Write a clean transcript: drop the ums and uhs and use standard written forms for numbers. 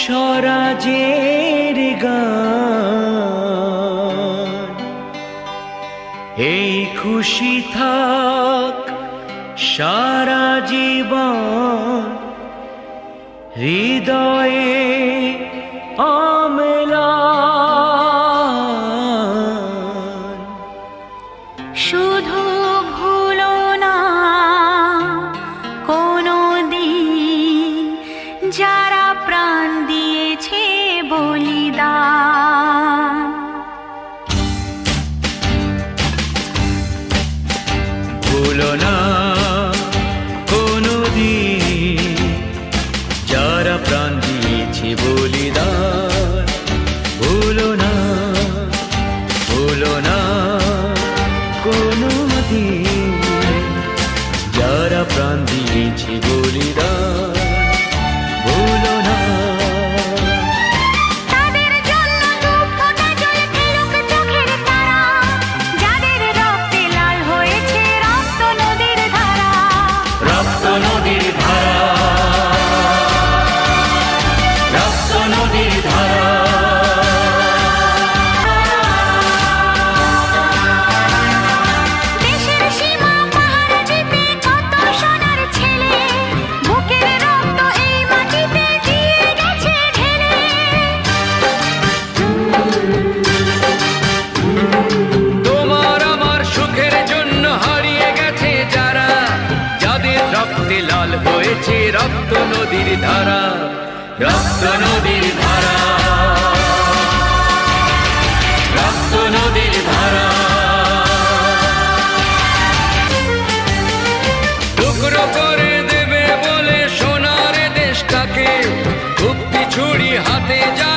স্বরাজের গান, এই খুশি থাক সারা জীবন হৃদয়ে অম্লান। শুধু ভুলো না কোনো দিন যারা প্রাণ দিয়েছে বলিদান। ভুলো না কোনো দিন যারা প্রাণ দিয়েছে বলিদান। ভুলো না, ভুলো না কোনো দিন যারা প্রাণ দিয়েছে বলিদান। ভুলো না। তাদের জন্য দু ফোঁটা জল ফেলুক চোখের তারা, যাদের রক্তে লাল হয়েছে রক্ত নদীর ধারা। রক্ত নদীর ধারা, রক্ত নদীর ধারা। দেশের সীমা পাহাড় দিতে কত সোনার ছেলে, বুকের রক্ত এই মাটিতে দিয়ে গেছে ঢেলে। তোমার আমার সুখের জন্য হারিয়ে গেছে যারা, যাদের রক্তে লাল হয়েছে রক্ত নদীর ধারা। রক্ত নদীর ধারা, রক্ত নদীর ধারা। টুকরো করে দেবে বলে সোনার দেশটাকে, কুপ্তি ছুরি হাতে যা